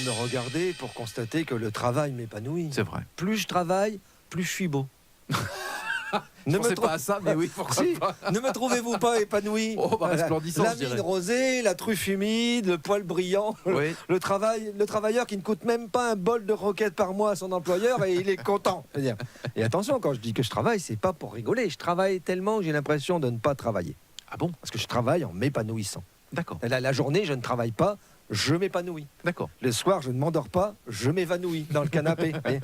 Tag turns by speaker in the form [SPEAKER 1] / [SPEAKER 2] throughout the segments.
[SPEAKER 1] me regarder pour constater que le travail m'épanouit.
[SPEAKER 2] C'est vrai.
[SPEAKER 1] Plus je travaille, plus je suis beau.
[SPEAKER 2] Je ne pensais pas à ça, mais oui, pourquoi
[SPEAKER 1] Si,
[SPEAKER 2] pas.
[SPEAKER 1] ne me trouvez-vous pas épanoui?
[SPEAKER 2] Oh, bah, resplendissant,
[SPEAKER 1] la
[SPEAKER 2] je dirais.
[SPEAKER 1] mine rosée, la truffe humide, le poil brillant,
[SPEAKER 2] Oui.
[SPEAKER 1] le travailleur qui ne coûte même pas un bol de roquettes par mois à son employeur et il est content. Je veux dire. Et attention, quand je dis que je travaille, c'est pas pour rigoler. Je travaille tellement que j'ai l'impression de ne pas travailler.
[SPEAKER 2] Ah bon?
[SPEAKER 1] Parce que je travaille en m'épanouissant.
[SPEAKER 2] D'accord.
[SPEAKER 1] La journée, je ne travaille pas, je m'épanouis.
[SPEAKER 2] D'accord.
[SPEAKER 1] Le soir, je ne m'endors pas, je m'évanouis dans le canapé. Voyez.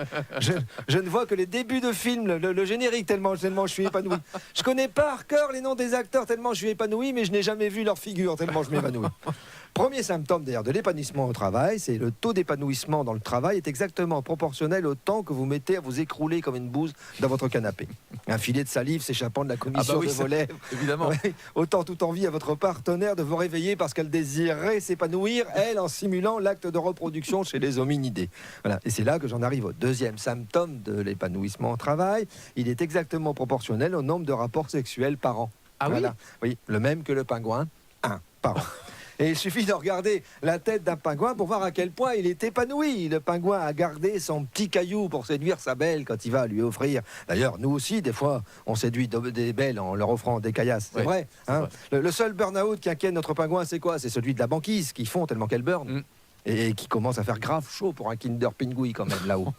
[SPEAKER 1] Je ne vois que les débuts de films, le générique, tellement je suis épanoui. Je connais par cœur les noms des acteurs, tellement je suis épanoui, mais je n'ai jamais vu leur figure, tellement je m'évanouis. Premier symptôme d'ailleurs de l'épanouissement au travail, c'est le taux d'épanouissement dans le travail est exactement proportionnel au temps que vous mettez à vous écrouler comme une bouse dans votre canapé. Un filet de salive s'échappant de la commission de vos lèvres.
[SPEAKER 2] Évidemment.
[SPEAKER 1] Ouais, autant toute envie à votre partenaire de vous réveiller parce qu'elle désirait s'épanouir, elle, en simulant l'acte de reproduction chez les hominidés. Voilà. Et c'est là que j'en arrive au deuxième symptôme de l'épanouissement au travail. Il est exactement proportionnel au nombre de rapports sexuels par an.
[SPEAKER 2] Ah oui?
[SPEAKER 1] Voilà. Oui, le même que le pingouin, un par an. Et il suffit de regarder la tête d'un pingouin pour voir à quel point il est épanoui. Le pingouin a gardé son petit caillou pour séduire sa belle quand il va lui offrir. D'ailleurs, nous aussi, des fois, on séduit des belles en leur offrant des caillasses. C'est
[SPEAKER 2] Oui,
[SPEAKER 1] vrai, hein.
[SPEAKER 2] vrai.
[SPEAKER 1] Le seul burn-out qui inquiète notre pingouin, c'est quoi? C'est celui de la banquise qui fond tellement qu'elle burn.
[SPEAKER 2] Mm.
[SPEAKER 1] Et qui commence à faire grave chaud pour un Kinder Pingui quand même là-haut.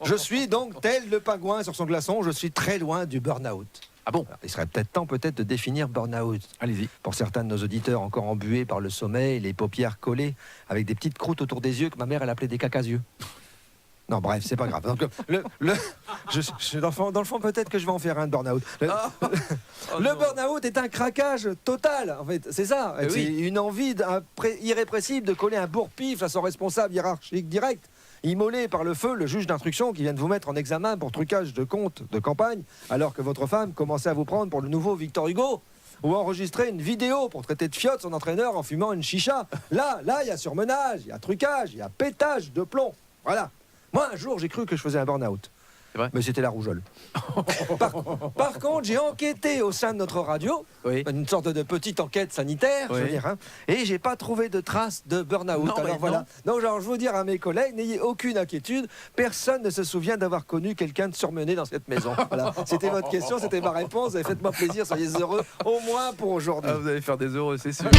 [SPEAKER 1] Je suis donc tel le pingouin sur son glaçon, je suis très loin du burn-out.
[SPEAKER 2] Ah bon?
[SPEAKER 1] Alors, il serait peut-être temps de définir burn-out.
[SPEAKER 2] Allez-y.
[SPEAKER 1] Pour certains de nos auditeurs encore embués par le sommeil, les paupières collées, avec des petites croûtes autour des yeux que ma mère elle appelait des cacasieux. Non, bref, c'est pas grave. Donc, dans le fond, peut-être que je vais en faire un de burn-out.
[SPEAKER 2] Oh
[SPEAKER 1] Le
[SPEAKER 2] non.
[SPEAKER 1] burn-out est un craquage total, en fait. C'est ça.
[SPEAKER 2] Eh
[SPEAKER 1] C'est
[SPEAKER 2] oui.
[SPEAKER 1] une envie irrépressible de coller un bourre-pif à son responsable hiérarchique direct. Immolé par le feu, le juge d'instruction qui vient de vous mettre en examen pour trucage de compte de campagne, alors que votre femme commençait à vous prendre pour le nouveau Victor Hugo. Ou enregistrer une vidéo pour traiter de fiotte son entraîneur en fumant une chicha. Là, il y a surmenage, il y a trucage, il y a pétage de plomb. Voilà. Moi, un jour, j'ai cru que je faisais un burn-out.
[SPEAKER 2] C'est vrai?
[SPEAKER 1] Mais c'était la rougeole. Par contre, j'ai enquêté au sein de notre radio,
[SPEAKER 2] Oui.
[SPEAKER 1] une sorte de petite enquête sanitaire, je veux
[SPEAKER 2] Oui.
[SPEAKER 1] dire, hein, et j'ai pas trouvé de traces de burn-out.
[SPEAKER 2] Non, mais
[SPEAKER 1] Alors voilà.
[SPEAKER 2] non.
[SPEAKER 1] Donc, genre, je veux dire à mes collègues, n'ayez aucune inquiétude. Personne ne se souvient d'avoir connu quelqu'un de surmené dans cette maison. Voilà. C'était votre question, c'était ma réponse. Et faites-moi plaisir, soyez heureux, au moins pour aujourd'hui.
[SPEAKER 2] Ah, vous allez faire des heureux, c'est sûr.